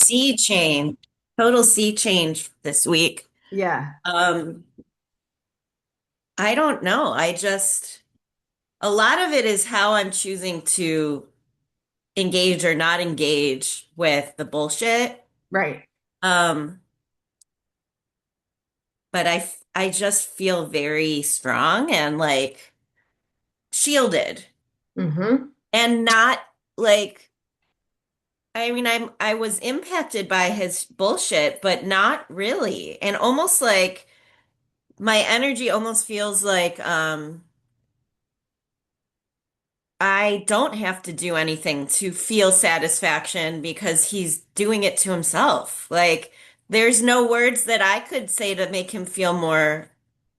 sea change, total sea change this week. Yeah, Um, I don't know. A lot of it is how I'm choosing to engage or not engage with the bullshit. right. Um, but I just feel very strong and like shielded Hmm. and not like, I mean, I was impacted by his bullshit, but not really. And almost like my energy almost feels like, I don't have to do anything to feel satisfaction because he's doing it to himself. Like, there's no words that I could say to make him feel more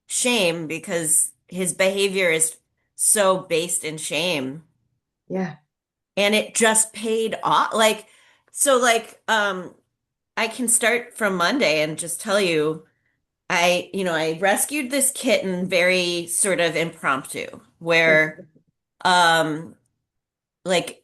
shame because his behavior is so based in shame. Yeah. And it just paid off. I can start from Monday and just tell you, I rescued this kitten very sort of impromptu, where, um, like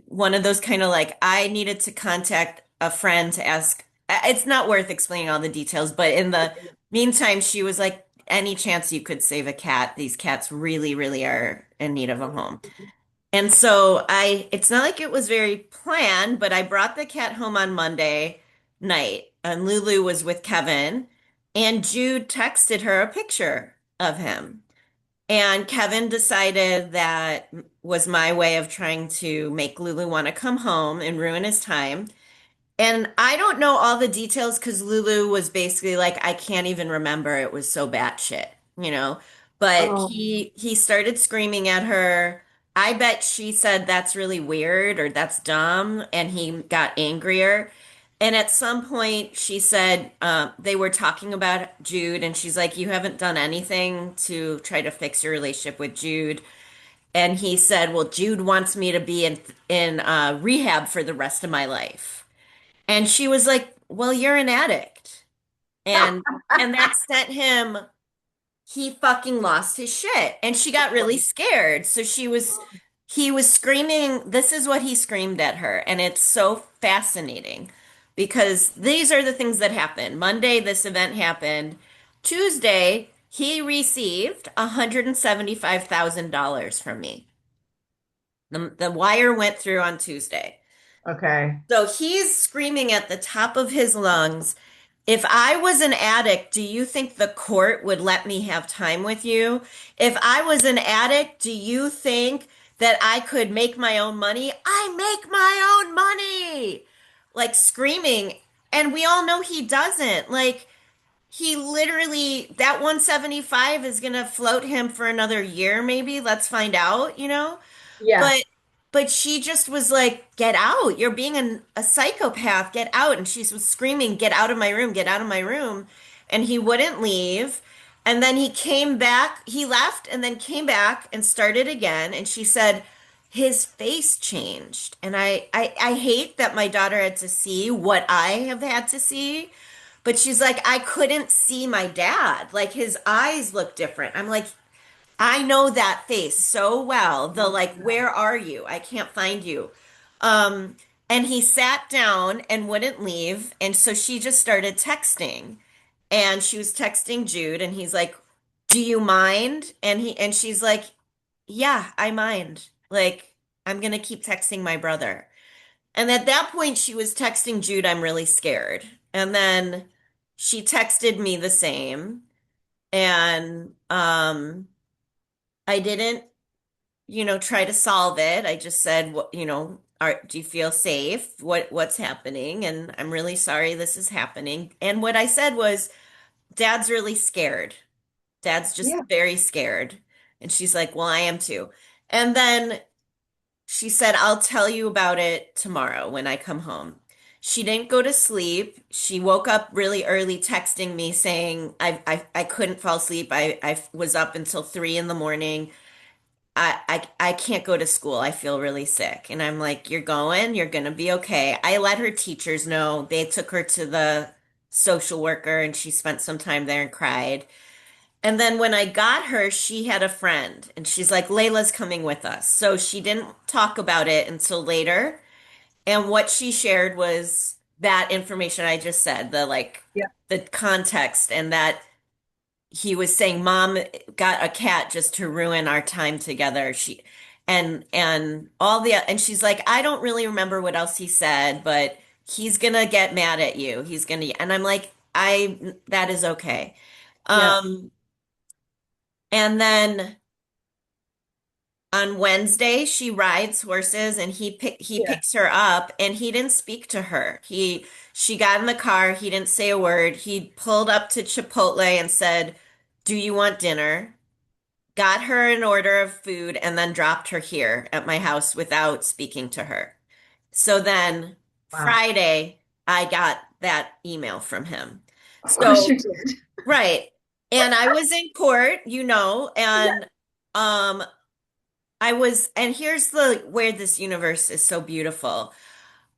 one of those kind of like I needed to contact a friend to ask. It's not worth explaining all the details, but in the meantime, she was like, any chance you could save a cat? These cats really, really are in need of a home. And so it's not like it was very planned, but I brought the cat home on Monday night, and Lulu was with Kevin, and Jude texted her a picture of him. And Kevin decided that was my way of trying to make Lulu want to come home and ruin his time. And I don't know all the details because Lulu was basically like, I can't even remember. It was so batshit, you know. But Oh, he started screaming at her. I bet she said that's really weird or that's dumb, and he got angrier. And at some point, she said they were talking about Jude, and she's like, "You haven't done anything to try to fix your relationship with Jude." And he said, "Well, Jude wants me to be in rehab for the rest of my life." And she was like, "Well, you're an addict." And that sent him, he fucking lost his shit. And she got really scared. He was screaming, this is what he screamed at her. And it's so fascinating because these are the things that happened. Monday, this event happened. Tuesday, he received $175,000 from me. The wire went through on Tuesday. okay. So he's screaming at the top of his lungs, if I was an addict, do you think the court would let me have time with you? If I was an addict, do you think that I could make my own money? I make my own money. Like screaming. And we all know he doesn't. Like he literally, that 175 is going to float him for another year, maybe. Let's find out, you know? Yeah. But but she just was like, "Get out. You're being a psychopath. Get out." And she was screaming, "Get out of my room. Get out of my room." And he wouldn't leave. And then he came back. He left and then came back and started again. And she said his face changed. And I hate that my daughter had to see what I have had to see. But she's like, I couldn't see my dad. Like his eyes look different. I'm like, I know that face so well. The like, where are you? I can't find you. Um, and he sat down and wouldn't leave. And so she just started texting. And she was texting Jude and he's like, "Do you mind?" And she's like, "Yeah, I mind. Like, I'm gonna keep texting my brother." And at that point she was texting Jude, "I'm really scared." And then she texted me the same. And I didn't try to solve it. I just said, what, do you feel safe? What's happening? And I'm really sorry this is happening. And what I said was, Dad's really scared. Dad's just Yeah. very scared. And she's like, well, I am too. And then she said, I'll tell you about it tomorrow when I come home. She didn't go to sleep. She woke up really early texting me saying, I couldn't fall asleep. I was up until 3 in the morning. I can't go to school. I feel really sick. And I'm like, you're going, you're gonna be okay. I let her teachers know. They took her to the social worker and she spent some time there and cried. And then when I got her, she had a friend and she's like, Layla's coming with us. So she didn't talk about it until later. And what she shared was that information I just said, the like Yeah. the context, and that he was saying mom got a cat just to ruin our time together. And all the and she's like, I don't really remember what else he said, but he's gonna get mad at you. He's gonna, and I'm like, I that is okay. Yeah. Um, and then on Wednesday, she rides horses and he Yeah. picks her up and he didn't speak to her. She got in the car, he didn't say a word. He pulled up to Chipotle and said, "Do you want dinner?" Got her an order of food and then dropped her here at my house without speaking to her. So then Wow. Friday, I got that email from him. Of course So, you did. right. And I was in court, Yeah. and um and here's the where this universe is so beautiful.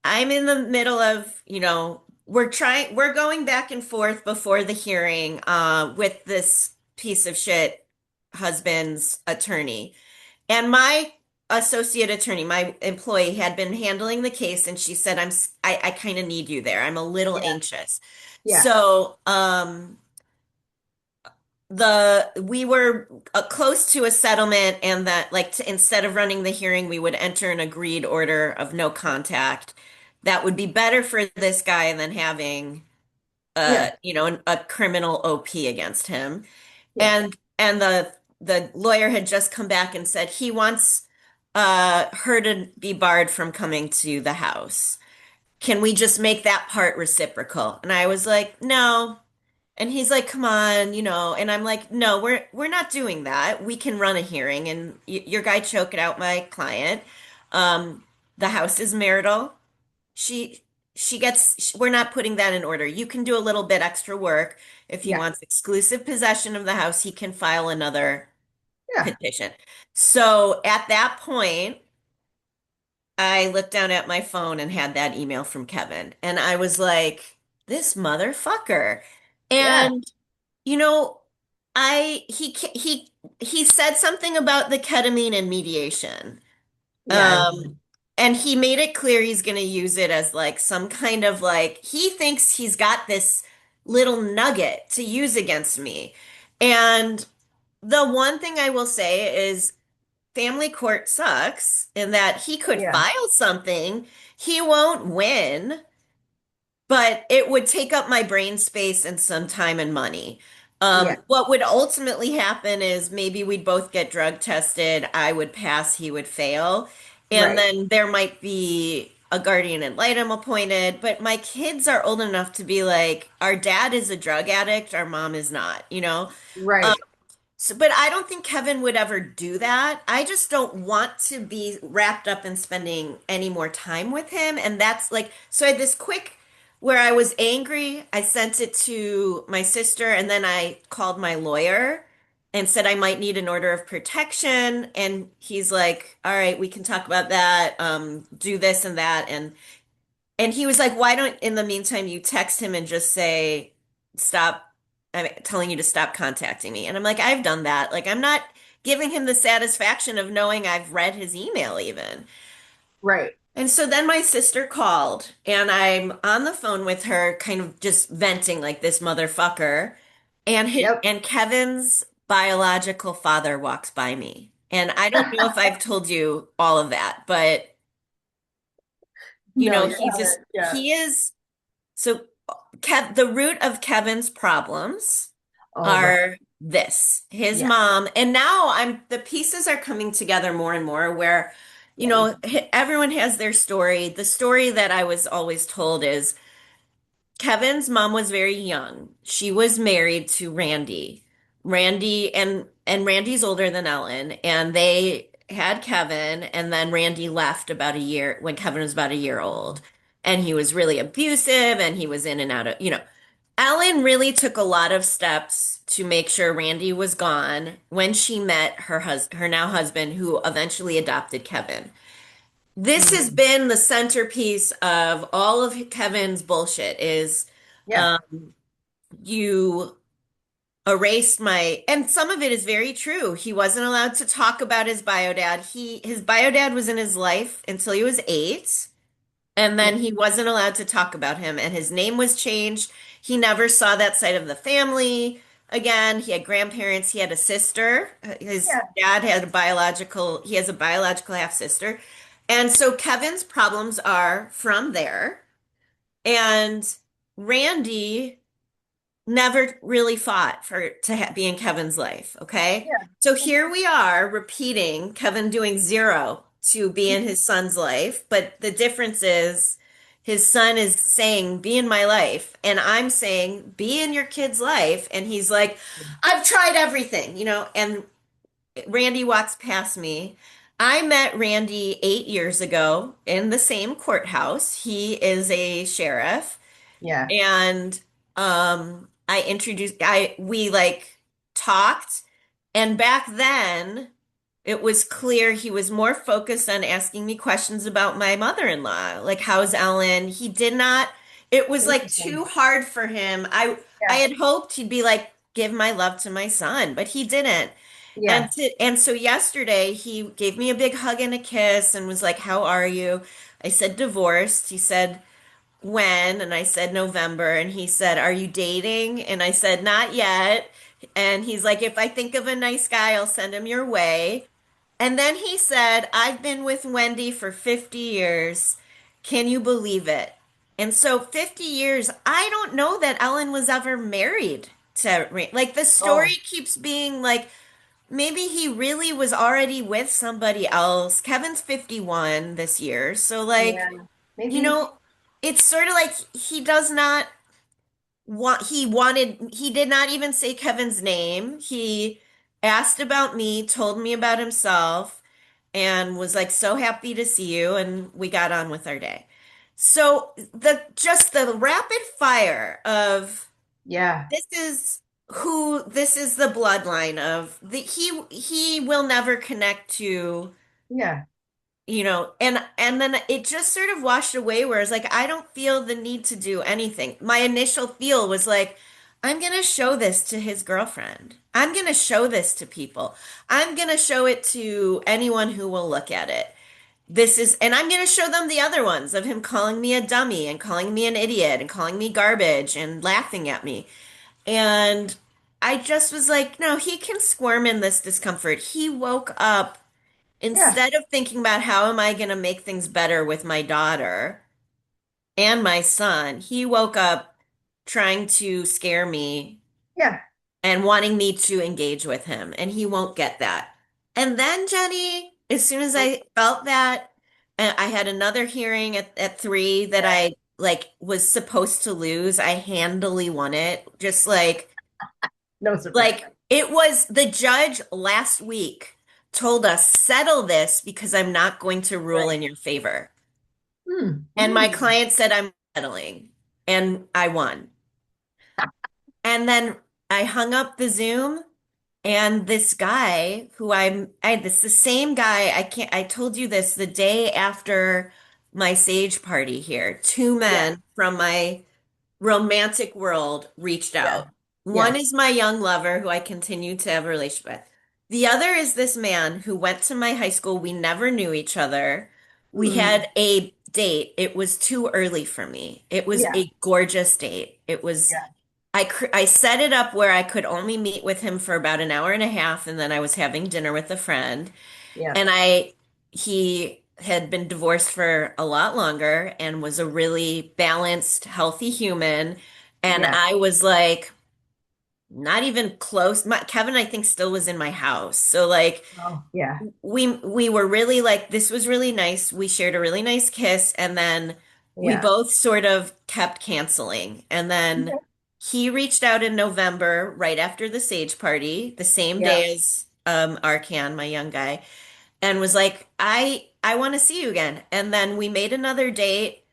I'm in the middle of, we're going back and forth before the hearing with this piece of shit husband's attorney. And my associate attorney, my employee, had been handling the case, and she said, I kind of need you there. I'm a little Yeah. anxious. Yeah. So, we were close to a settlement, and that like instead of running the hearing, we would enter an agreed order of no contact. That would be better for this guy than having Yeah. a criminal OP against him. Yeah. And the lawyer had just come back and said he wants her to be barred from coming to the house. Can we just make that part reciprocal? And I was like, no. And he's like, come on, and I'm like, no, we're not doing that. We can run a hearing, and your guy choked out my client. Um, the house is marital. She we're not putting that in order. You can do a little bit extra work. If he Yeah. wants exclusive possession of the house, he can file another Yeah. petition. So at that point, I looked down at my phone and had that email from Kevin, and I was like, this motherfucker. Yeah. And you know, he said something about the ketamine and mediation. Yeah. Um, and he made it clear he's going to use it as like some kind of like he thinks he's got this little nugget to use against me. And the one thing I will say is family court sucks in that he could Yeah. file something, he won't win, but it would take up my brain space and some time and money. Yeah. What would ultimately happen is maybe we'd both get drug tested. I would pass, he would fail. And Right. then there might be a guardian ad litem appointed. But my kids are old enough to be like, our dad is a drug addict, our mom is not. Right. So, but I don't think Kevin would ever do that. I just don't want to be wrapped up in spending any more time with him. And that's like, so I had this quick where I was angry. I sent it to my sister, and then I called my lawyer and said I might need an order of protection. And he's like, all right, we can talk about that. Do this and that. And he was like, why don't, in the meantime, you text him and just say, stop, I'm telling you to stop contacting me. And I'm like, I've done that. Like, I'm not giving him the satisfaction of knowing I've read his email even. Right. And so then my sister called, and I'm on the phone with her, kind of just venting like this motherfucker. Yep. And Kevin's biological father walks by me. And I don't know if I've told you all of that, but No, you he's just haven't. Yeah. he is. So, the root of Kevin's problems Oh, right. are his Yeah. mom, and now the pieces are coming together more and more where, Yeah. everyone has their story. The story that I was always told is Kevin's mom was very young. She was married to Randy. And Randy's older than Ellen, and they had Kevin, and then Randy left about a year when Kevin was about a year old. And he was really abusive, and he was in and out of. Ellen really took a lot of steps to make sure Randy was gone when she met her now husband, who eventually adopted Kevin. This has Hmm. been the centerpiece of all of Kevin's bullshit is Yeah. um, you erased and some of it is very true. He wasn't allowed to talk about his bio dad. His bio dad was in his life until he was 8. And Yeah. then he wasn't allowed to talk about him, and his name was changed. He never saw that side of the family again. He had grandparents, he had a sister. His Yeah. dad had he has a biological half sister. And so Kevin's problems are from there. And Randy never really fought for be in Kevin's life, okay? Yeah. So here we are repeating Kevin doing zero to be in his son's life, but the difference is his son is saying be in my life and I'm saying be in your kid's life and he's like I've tried everything, and Randy walks past me. I met Randy 8 years ago in the same courthouse. He is a sheriff. Yeah. And I introduced I we like talked, and back then it was clear he was more focused on asking me questions about my mother-in-law, like how's Ellen? He did not, it was like Interesting. too hard for him. I Yeah. had hoped he'd be like give my love to my son, but he didn't. Yeah. And so yesterday he gave me a big hug and a kiss and was like, "How are you?" I said divorced. He said when? And I said November. And he said, Are you dating? And I said, Not yet. And he's like, If I think of a nice guy, I'll send him your way. And then he said, I've been with Wendy for 50 years. Can you believe it? And so 50 years, I don't know that Ellen was ever married to like the story Oh, keeps being like maybe he really was already with somebody else. Kevin's 51 this year. So like yeah. you Maybe. know, it's sort of like he does not he did not even say Kevin's name. He asked about me, told me about himself, and was like so happy to see you, and we got on with our day. So the rapid fire of Yeah. this is the bloodline of he will never connect to Yeah. and then it just sort of washed away where it's like I don't feel the need to do anything. My initial feel was like I'm gonna show this to his girlfriend. I'm gonna show this to people. I'm gonna show it to anyone who will look at it. And I'm gonna show them the other ones of him calling me a dummy and calling me an idiot and calling me garbage and laughing at me. And I just was like, no, he can squirm in this discomfort. He woke up Yeah. instead of thinking about how am I going to make things better with my daughter and my son, he woke up trying to scare me Yeah. and wanting me to engage with him, and he won't get that. And then, Jenny, as soon as I felt that, I had another hearing at 3 that I like was supposed to lose. I handily won it. Just No surprise. like it was the judge last week told us settle this because I'm not going to rule Right. in your favor. Mm. And my Mm. client said I'm settling and I won. And then I hung up the Zoom and this guy this the same guy, I told you this the day after my sage party here. Two Yeah. men from my romantic world reached Yeah. out. One Yeah. is my young lover who I continue to have a relationship with. The other is this man who went to my high school. We never knew each other. We Mm. had a date. It was too early for me. It was Yeah. a gorgeous date. Yeah. I set it up where I could only meet with him for about an hour and a half, and then I was having dinner with a friend. Yeah. And he had been divorced for a lot longer and was a really balanced, healthy human. And Yeah. I was like, not even close. Kevin, I think, still was in my house. So like Oh, yeah. we were really like this was really nice. We shared a really nice kiss, and then we Yeah. both sort of kept canceling. And then Okay. he reached out in November, right after the Sage party, the same Yeah. day as Arcan, my young guy, and was like, I want to see you again. And then we made another date,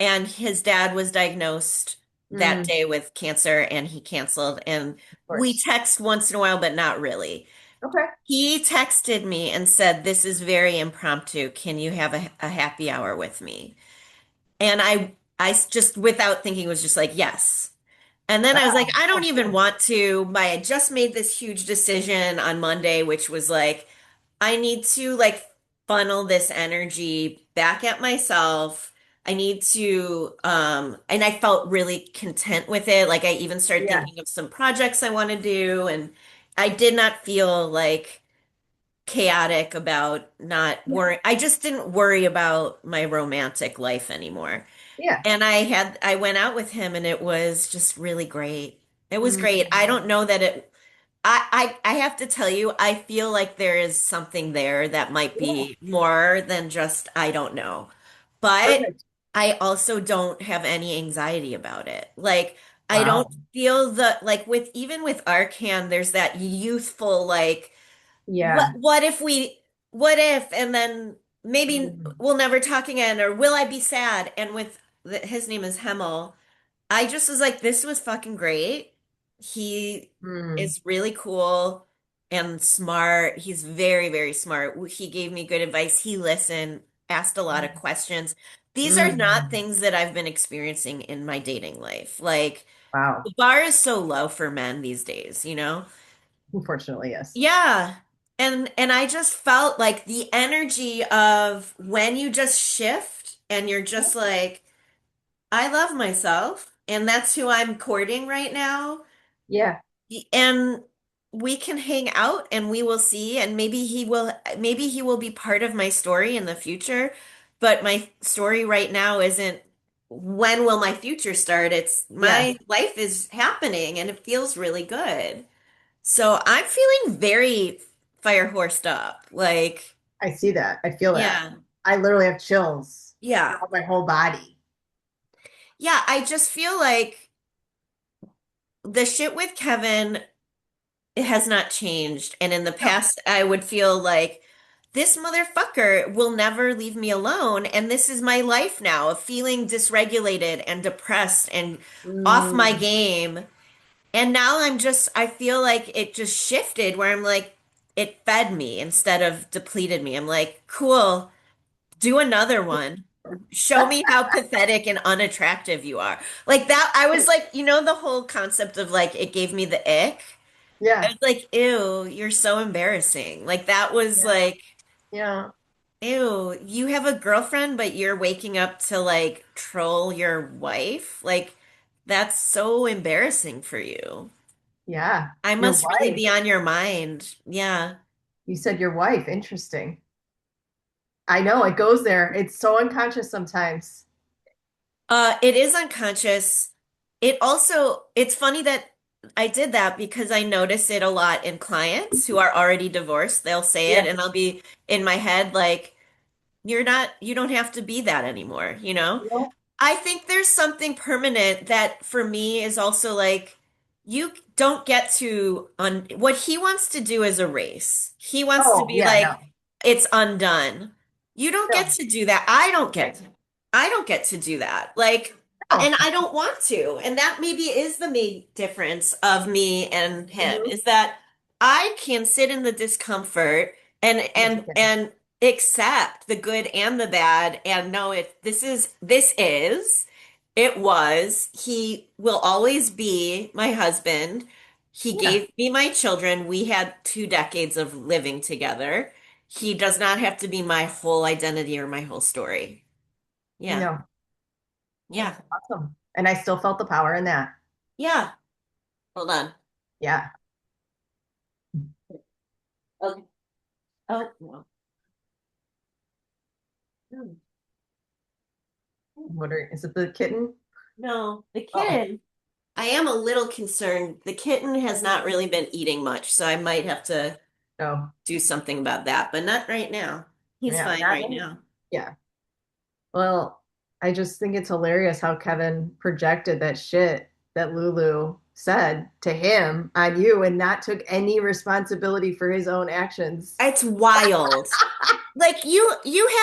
and his dad was diagnosed that Mm. day with cancer, and he canceled. And Of we course. text once in a while, but not really. Okay. He texted me and said, This is very impromptu. Can you have a happy hour with me? And I just, without thinking, was just like, Yes. And then I was like, Wow. I don't Oh, even cool. want to. I had just made this huge decision on Monday, which was like, I need to like funnel this energy back at myself. I need to and I felt really content with it. Like I even started Yeah. thinking of some projects I want to do, and I did not feel like chaotic about not Yeah. worry. I just didn't worry about my romantic life anymore. Yeah. And I went out with him and it was just really great. It was great. I Mm. don't know that it I have to tell you, I feel like there is something there that might Yeah. be more than just I don't know. But Perfect. I also don't have any anxiety about it. Like I don't Wow. feel the like with even with Arcan, there's that youthful like Yeah. what if and then maybe Mm. we'll never talk again or will I be sad? And with his name is Hemel. I just was like, this was fucking great. He Mm. is really cool and smart. He's very, very smart. He gave me good advice. He listened, asked a lot of questions. These are not Mm. things that I've been experiencing in my dating life. Like, Wow. the bar is so low for men these days, you know? Unfortunately, yes. Yeah. And I just felt like the energy of when you just shift and you're just like, I love myself, and that's who I'm courting right now. Yeah. And we can hang out and we will see, and maybe he will be part of my story in the future. But my story right now isn't when will my future start? It's Yeah. my life is happening and it feels really good. So I'm feeling very fire horsed up. Like, I see that. I feel that. yeah. I literally have chills Yeah. throughout my whole body. Yeah, I just feel like the shit with Kevin, it has not changed. And in the No. past, I would feel like this motherfucker will never leave me alone. And this is my life now of feeling dysregulated and depressed and off my Mm. game. And now I feel like it just shifted where I'm like, it fed me instead of depleted me. I'm like, cool, do another one. Show me how pathetic and unattractive you are. Like that, I was like, the whole concept of like, it gave me the ick. I Yeah. was like, ew, you're so embarrassing. Like that was Yeah. like, Yeah. ew, you have a girlfriend, but you're waking up to like troll your wife. Like that's so embarrassing for you. Yeah. I Your must really wife. be on your mind. Yeah. You said your wife. Interesting. I know it goes there. It's so unconscious sometimes. It is unconscious. It's funny that I did that because I notice it a lot in clients who are already divorced. They'll say it Yeah. and I'll be in my head like, you don't have to be that anymore, you know? You know? I think there's something permanent that for me is also like you don't get to un what he wants to do is a race. He wants to Oh, be yeah, like no. it's undone. You don't get No. to do that. I don't get to do that. Like No. and I don't want to. And that maybe is the main difference of me and him Mhm. is that I can sit in the discomfort and Yes, and you can. and accept the good and the bad and know it was he will always be my husband. He Yeah. gave me my children. We had 2 decades of living together. He does not have to be my whole identity or my whole story. Yeah. No. That's Yeah. awesome. And I still felt the power in that. Yeah. Hold on. Yeah. Okay. Oh, no. Is it the kitten? No, the Oh, kitten. I am a little concerned. The kitten has not really been eating much, so I might have to no. do something about that, but not right now. He's Yeah. fine right now. Yeah. Well, I just think it's hilarious how Kevin projected that shit that Lulu said to him on you and not took any responsibility for his own actions. It's wild. Like you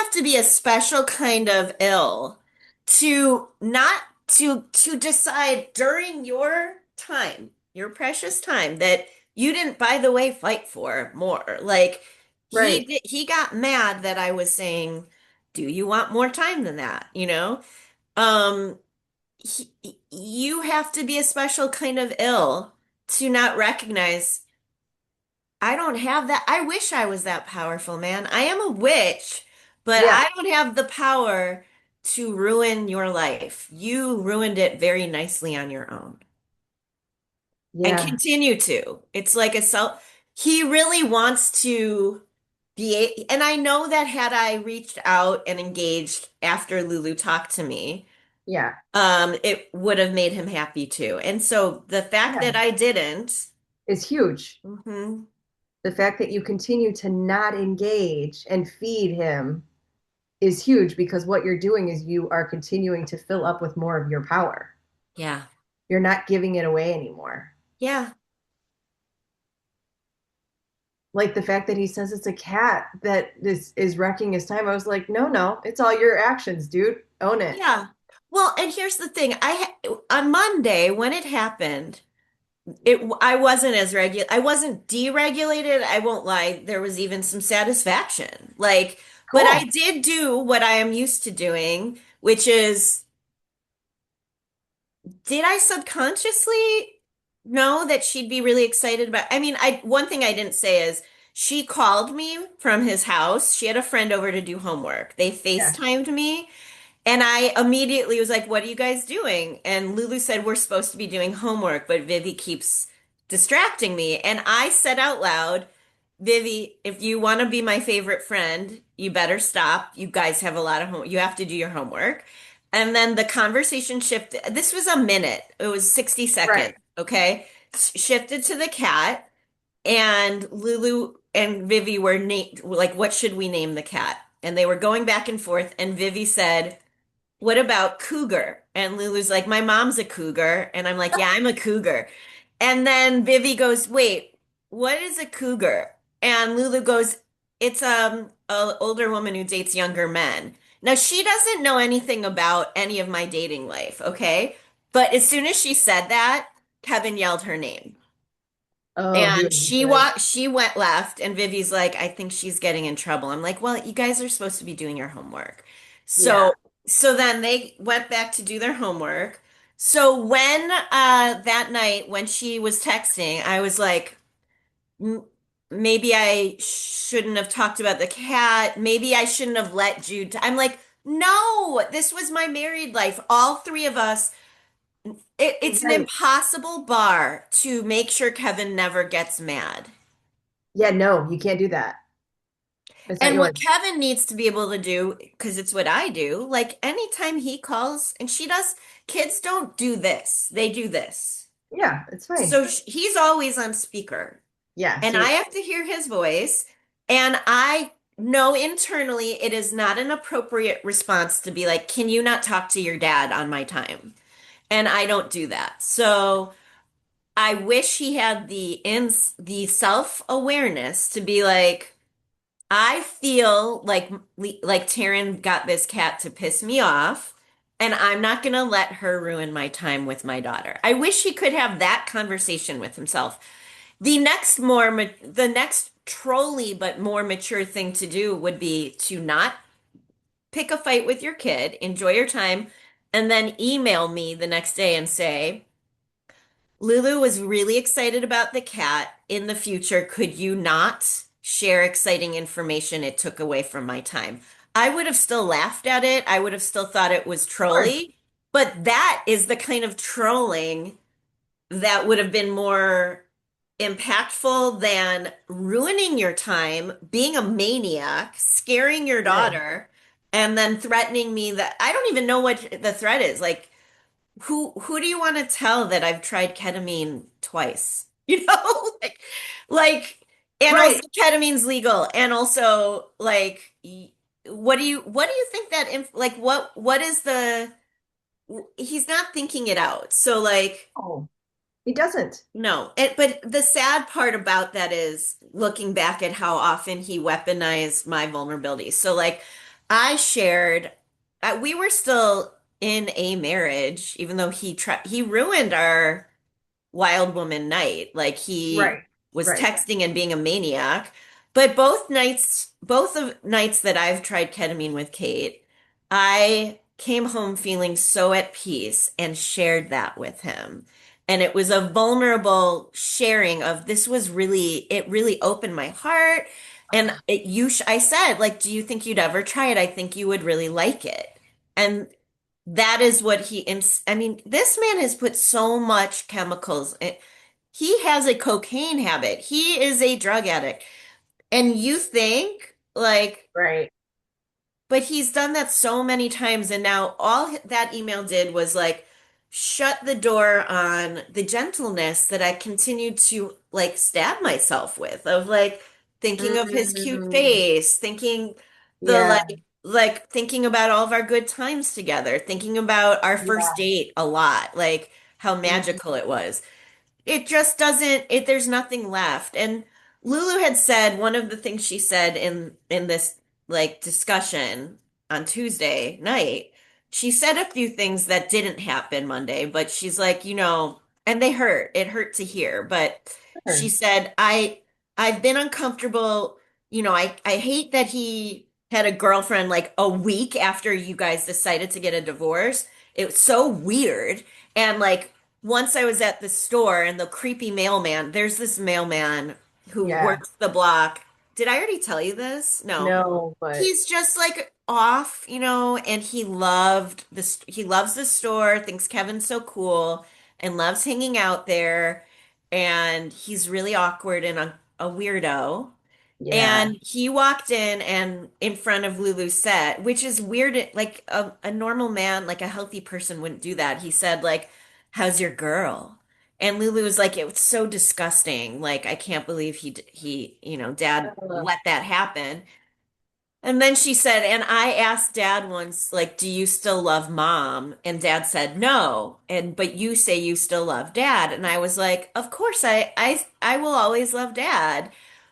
have to be a special kind of ill to not to decide during your precious time that you didn't, by the way, fight for more. Like Right. he got mad that I was saying, "Do you want more time than that?" You know? Um you have to be a special kind of ill to not recognize I don't have that. I wish I was that powerful, man. I am a witch, but Yeah. I don't have the power to ruin your life. You ruined it very nicely on your own and Yeah. continue to. It's like a self, he really wants to and I know that had I reached out and engaged after Lulu talked to me, Yeah. it would have made him happy too. And so the fact Yeah. that I didn't, It's huge. mhm, The fact that you continue to not engage and feed him is huge because what you're doing is you are continuing to fill up with more of your power. yeah, You're not giving it away anymore. yeah, Like the fact that he says it's a cat that is wrecking his time. I was like, no, no, it's all your actions, dude. Own it. yeah. Well, and here's the thing. On Monday when it happened, I wasn't as I wasn't deregulated, I won't lie. There was even some satisfaction. Like, but I Cool. did do what I am used to doing, which is, did I subconsciously know that she'd be really excited about? I mean, I one thing I didn't say is she called me from his house. She had a friend over to do homework. They Yeah. FaceTimed me. And I immediately was like, "What are you guys doing?" And Lulu said, "We're supposed to be doing homework, but Vivi keeps distracting me." And I said out loud, "Vivi, if you want to be my favorite friend, you better stop. You guys have a lot of you have to do your homework." And then the conversation shifted. This was a minute. It was 60 seconds, Right. okay? Shifted to the cat, and Lulu and Vivi were like, "What should we name the cat?" And they were going back and forth, and Vivi said, "What about cougar?" And Lulu's like, "My mom's a cougar." And I'm like, "Yeah, I'm a cougar." And then Vivi goes, "Wait, what is a cougar?" And Lulu goes, "It's a older woman who dates younger men." Now she doesn't know anything about any of my dating life, okay? But as soon as she said that, Kevin yelled her name. Oh, he And was good. she went left, and Vivi's like, "I think she's getting in trouble." I'm like, "Well, you guys are supposed to be doing your homework." Yeah. So then they went back to do their homework. So when that night when she was texting, I was like, "M- maybe I shouldn't have talked about the cat. Maybe I shouldn't have let Jude." I'm like, "No, this was my married life. All three of us, it's an Right. impossible bar to make sure Kevin never gets mad." Yeah, no, you can't do that. It's not And what yours. Kevin needs to be able to do, because it's what I do, like anytime he calls, and she does, kids don't do this, they do this. Yeah, it's fine. So he's always on speaker, Yeah, and so I have to hear his voice. And I know internally it is not an appropriate response to be like, "Can you not talk to your dad on my time?" And I don't do that. So I wish he had the self-awareness to be like, "I feel like Taryn got this cat to piss me off, and I'm not gonna let her ruin my time with my daughter." I wish he could have that conversation with himself. The next trolly but more mature thing to do would be to not pick a fight with your kid, enjoy your time, and then email me the next day and say, "Lulu was really excited about the cat. In the future, could you not share exciting information? It took away from my time." I would have still laughed at it. I would have still thought it was of course. trolly, but that is the kind of trolling that would have been more impactful than ruining your time, being a maniac, scaring your Right. daughter, and then threatening me that I don't even know what the threat is. Like, who do you want to tell that I've tried ketamine twice? You know, like, and also Right. ketamine's legal, and also like, what do you think that like what is the he's not thinking it out. So like, Oh, he doesn't. no. But the sad part about that is looking back at how often he weaponized my vulnerabilities. So like, I shared, we were still in a marriage, even though he ruined our wild woman night. Like he Right. was Right. texting and being a maniac. But both of nights that I've tried ketamine with Kate, I came home feeling so at peace and shared that with him. And it was a vulnerable sharing of this was really, it really opened my heart. And I said, like, "Do you think you'd ever try it? I think you would really like it." And that is what I mean, this man has put so much chemicals. He has a cocaine habit. He is a drug addict. And you think like, Right. but he's done that so many times, and now that email did was like shut the door on the gentleness that I continued to like stab myself with, of like thinking of his cute Mm, face, thinking the yeah. thinking about all of our good times together, thinking about our first Yeah. date a lot, like how Mm, magical it was. It just doesn't, there's nothing left. And Lulu had said, one of the things she said in this like discussion on Tuesday night, she said a few things that didn't happen Monday, but she's like, and they hurt. It hurt to hear, but she sure. said, I've been uncomfortable. I hate that he had a girlfriend like a week after you guys decided to get a divorce. It was so weird. And like once I was at the store and the creepy mailman, there's this mailman who Yeah. works the block. Did I already tell you this? No. No, but He's just like off, and he loves the store, thinks Kevin's so cool and loves hanging out there. And he's really awkward and a weirdo. yeah. And he walked in and in front of Lulu's set, which is weird. Like a normal man, like a healthy person wouldn't do that. He said, like, how's your girl? And Lulu was like, it was so disgusting. Like, I can't believe dad Uh, let that happen. And then she said, and I asked dad once, like, do you still love mom? And dad said, no. But you say you still love dad. And I was like, of course I will always love dad,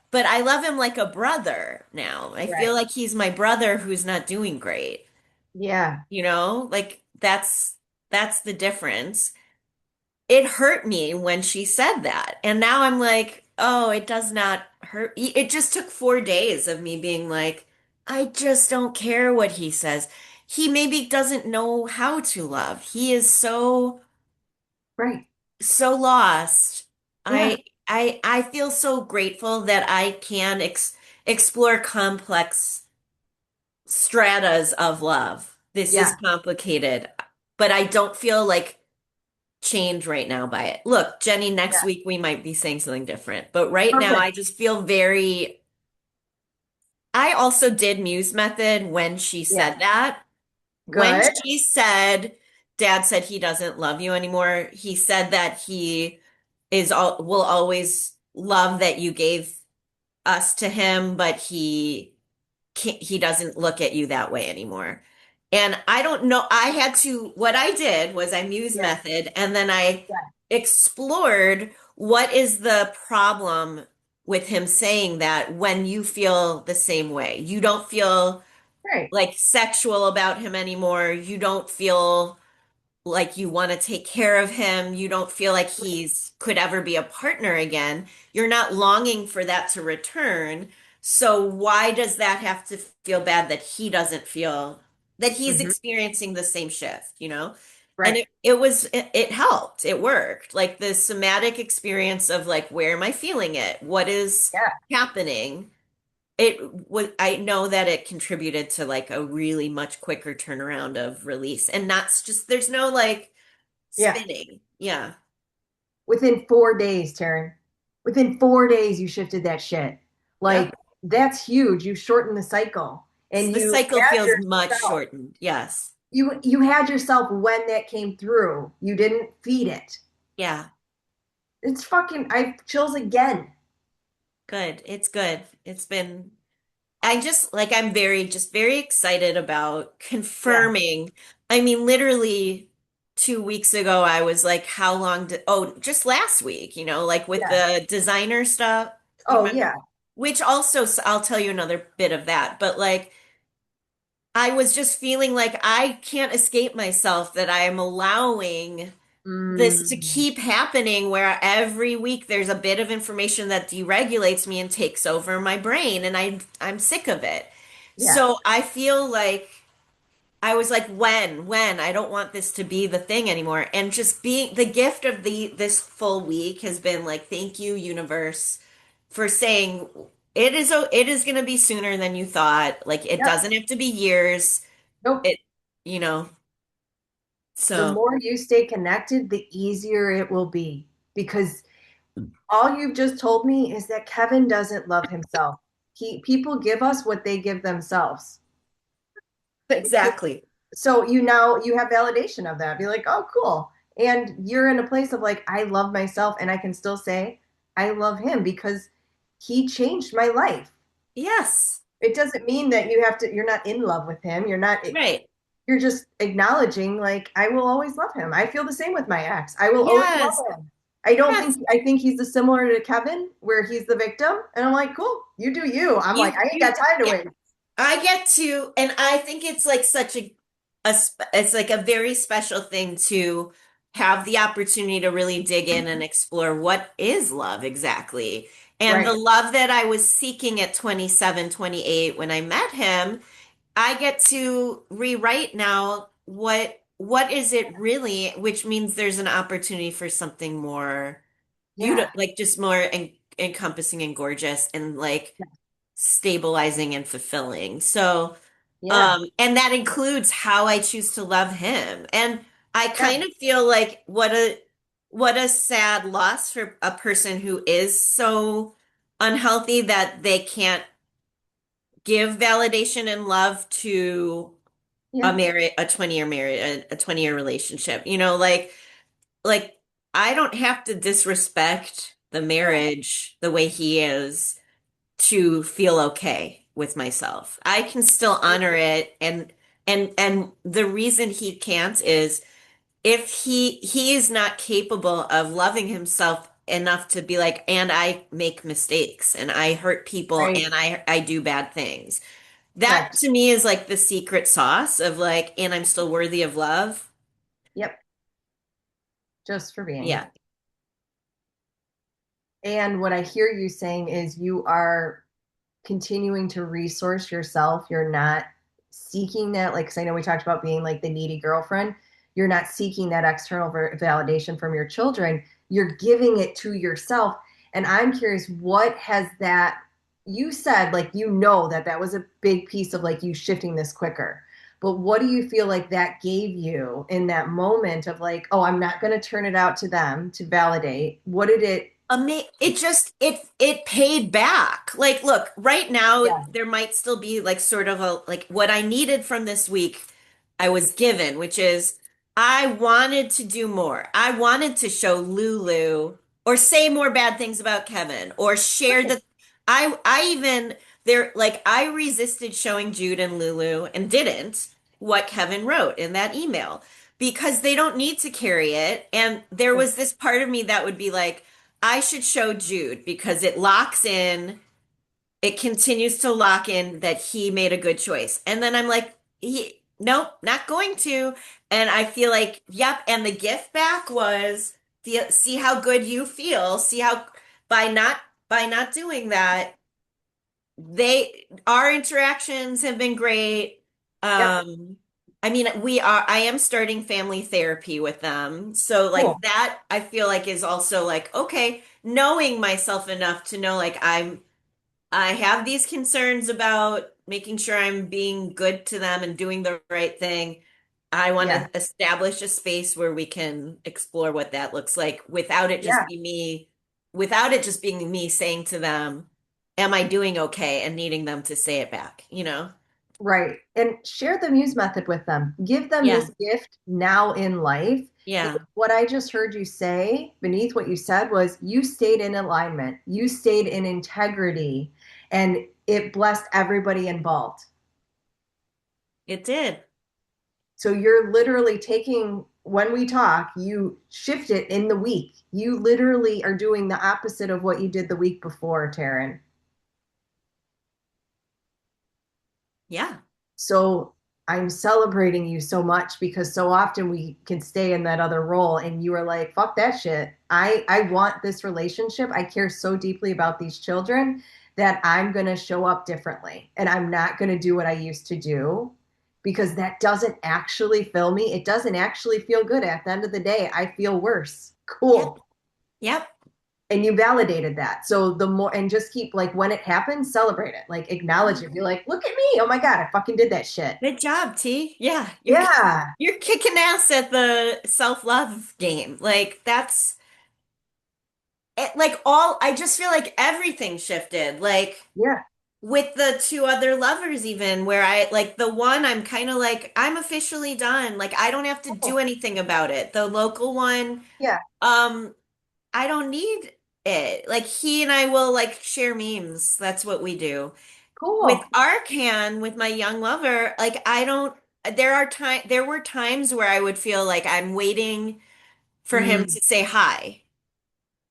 but I love him like a brother now. I feel right. like he's my brother who's not doing great. Yeah. Like that's the difference. It hurt me when she said that. And now I'm like, oh, it does not hurt. It just took 4 days of me being like, I just don't care what he says. He maybe doesn't know how to love. He is Right. so lost. Yeah. I feel so grateful that I can explore complex stratas of love. This is Yeah. complicated, but I don't feel like change right now by it. Look, Jenny, next Yeah. week we might be saying something different, but right now Perfect. I just feel very. I also did Muse Method when she Yeah. said that. When Good. she said, Dad said he doesn't love you anymore, he said that he will always love that you gave us to him, but he doesn't look at you that way anymore. And I don't know, what I did was I Muse Yeah. method and then I Yeah. explored what is the problem with him saying that when you feel the same way. You don't feel Right. like sexual about him anymore. You don't feel like you want to take care of him. You don't feel like he's could ever be a partner again. You're not longing for that to return. So why does that have to feel bad that he doesn't feel that he's Hmm. experiencing the same shift? And Right. it helped. It worked. Like the somatic experience of like, where am I feeling it? What is Yeah. happening? It was, I know that it contributed to like a really much quicker turnaround of release and not just, there's no like Yeah. spinning. Yeah. Within 4 days, Taryn. Within 4 days, you shifted that shit. Like, Yep. that's huge. You shortened the cycle and The you cycle had feels much yourself. shortened. Yes. You had yourself when that came through. You didn't feed it. Yeah. It's fucking, I have chills again. Good. It's good. I'm just very excited about Yeah. confirming. I mean, literally 2 weeks ago, I was like, how long just last week, like with Yeah. the designer stuff, you Oh, remember? yeah. Which also, I'll tell you another bit of that, but like, I was just feeling like I can't escape myself that I am allowing this to Mm, keep happening where every week there's a bit of information that deregulates me and takes over my brain and I'm sick of it. yeah. So I feel like I was like, when I don't want this to be the thing anymore. And just being the gift of this full week has been like, thank you, universe, for saying it is going to be sooner than you thought. Like it Yep. doesn't have to be years. Nope. you know. The So more you stay connected, the easier it will be because all you've just told me is that Kevin doesn't love himself. People give us what they give themselves. exactly. So you now you have validation of that. Be like, oh, cool. And you're in a place of like, I love myself, and I can still say, I love him because he changed my life. Yes. It doesn't mean that you're not in love with him. Right. You're just acknowledging, like, I will always love him. I feel the same with my ex. I will always Yes. love him. Yes. I think he's the similar to Kevin, where he's the victim. And I'm like, cool, you do you. I'm like, I ain't You got time to yeah, wait. I get to, and I think it's like such it's like a very special thing to have the opportunity to really dig in and explore what is love exactly. And the Right. love that I was seeking at 27, 28 when I met him, I get to rewrite now what is it really, which means there's an opportunity for something more Yeah. beautiful, like just more encompassing and gorgeous and like stabilizing and fulfilling. So, Yeah. and that includes how I choose to love him. And I Yeah. kind of feel like what a sad loss for a person who is so unhealthy that they can't give validation and love to Yeah. a 20-year marriage, a 20-year relationship. You know, like I don't have to disrespect the No. marriage the way he is to feel okay with myself. I can still honor it, and the reason he can't is if he is not capable of loving himself enough to be like, and I make mistakes and I hurt people Right. and I do bad things. That Correct. to me is like the secret sauce of like, and I'm still worthy of love. Yep. Just for being. Yeah. And what I hear you saying is you are continuing to resource yourself. You're not seeking that, like, because I know we talked about being like the needy girlfriend. You're not seeking that external validation from your children. You're giving it to yourself. And I'm curious, what has that, you said, like, that that was a big piece of like you shifting this quicker. But what do you feel like that gave you in that moment of like, oh, I'm not going to turn it out to them to validate? What did it? It just it paid back. Like, look, right now Yeah. there might still be like sort of a like what I needed from this week I was given, which is I wanted to do more. I wanted to show Lulu or say more bad things about Kevin or share Right. the I even there like I resisted showing Jude and Lulu and didn't what Kevin wrote in that email because they don't need to carry it. And there was this part of me that would be like, I should show Jude because it locks in, it continues to lock in that he made a good choice. And then I'm like, nope, not going to. And I feel like, yep. And the gift back was see how good you feel. See how by not by not doing that, our interactions have been great. Yep. I mean, I am starting family therapy with them. So like Cool. that I feel like is also like, okay, knowing myself enough to know like I have these concerns about making sure I'm being good to them and doing the right thing. I want Yeah. to establish a space where we can explore what that looks like Yeah. without it just being me saying to them, am I doing okay? And needing them to say it back, you know? Right. And share the muse method with them. Give them Yeah. this gift now in life. And Yeah. what I just heard you say beneath what you said was you stayed in alignment, you stayed in integrity, and it blessed everybody involved. It did. So you're literally taking, when we talk, you shift it in the week. You literally are doing the opposite of what you did the week before, Taryn. Yeah. So I'm celebrating you so much because so often we can stay in that other role and you are like, fuck that shit. I want this relationship. I care so deeply about these children that I'm going to show up differently and I'm not going to do what I used to do because that doesn't actually fill me. It doesn't actually feel good. At the end of the day, I feel worse. Yep. Cool. Yep. and you validated that. So the more, and just keep like when it happens, celebrate it, like acknowledge it. Be like, look at me. Oh my God, I fucking did that shit. Good job, T. Yeah, Yeah. you're kicking ass at the self-love game. Like that's it, like all I just feel like everything shifted. Like Yeah. with the two other lovers even where I like the one I'm kind of like I'm officially done. Like I don't have to do Cool. anything about it. The local one, Yeah. um I don't need it. Like he and I will like share memes. That's what we do. With Cool. Arcan, with my young lover, like I don't there were times where I would feel like I'm waiting for him Mm, to say hi.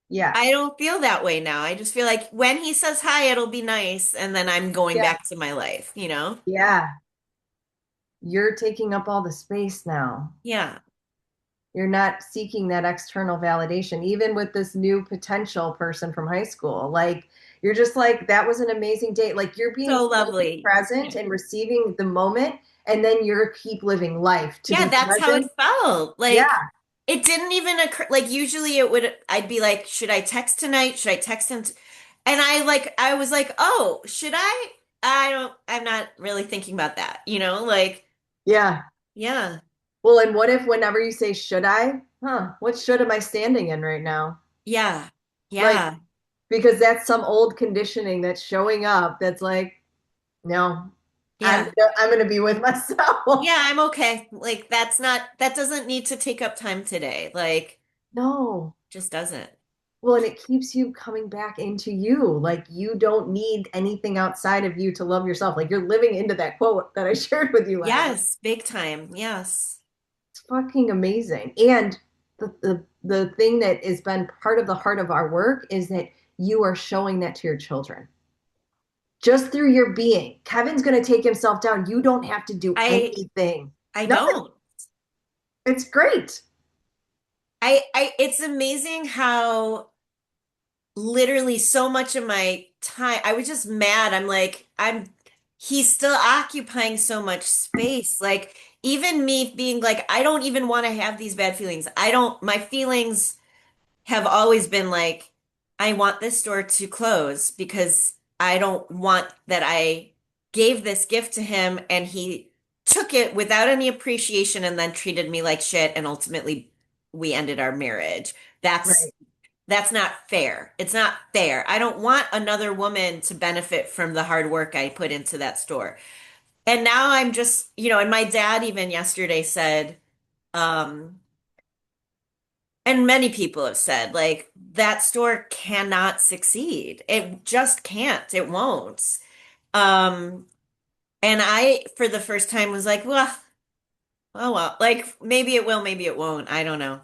yeah. I don't feel that way now. I just feel like when he says hi, it'll be nice, and then I'm going Yeah. back to my life, you know? Yeah. You're taking up all the space now. Yeah. You're not seeking that external validation, even with this new potential person from high school. Like, you're just like, that was an amazing date. Like, you're being So fully lovely. present and receiving the moment, and then you're keep living life to Yeah, be that's how it present. felt. Yeah. Like it didn't even occur. Like usually it would, I'd be like, should I text tonight? Should I text him? And I was like, oh, should I? I'm not really thinking about that, you know? Like, Yeah. yeah, Well, and what if whenever you say, should I? Huh, what should am I standing in right now? yeah, Like, yeah, because that's some old conditioning that's showing up that's like, no, I'm yeah. I'm gonna be with myself. Yeah, I'm okay. Like that doesn't need to take up time today. Like, No. just doesn't. Well, and it keeps you coming back into you. Like you don't need anything outside of you to love yourself. Like you're living into that quote that I shared with you last night. Yes, big time. Yes. It's fucking amazing. And the thing that has been part of the heart of our work is that you are showing that to your children. Just through your being. Kevin's gonna take himself down. You don't have to do I anything. I Nothing. don't. It's great. I it's amazing how literally so much of my time I was just mad. I'm like, he's still occupying so much space. Like even me being like, I don't even want to have these bad feelings. I don't, my feelings have always been like, I want this store to close because I don't want that I gave this gift to him and he took it without any appreciation and then treated me like shit and ultimately we ended our marriage. That's Right. that's not fair. It's not fair. I don't want another woman to benefit from the hard work I put into that store. And now I'm just, and my dad even yesterday said, um, and many people have said, like, that store cannot succeed. It just can't. It won't. Um, and I, for the first time, was like, well, oh well, like maybe it will, maybe it won't. I don't know.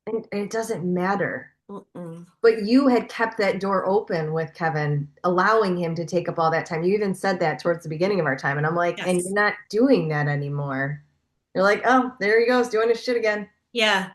And it doesn't matter. Mm-mm. But you had kept that door open with Kevin, allowing him to take up all that time. You even said that towards the beginning of our time. And I'm like, and you're Yes. not doing that anymore. You're like, oh, there he goes, doing his shit again. Yeah,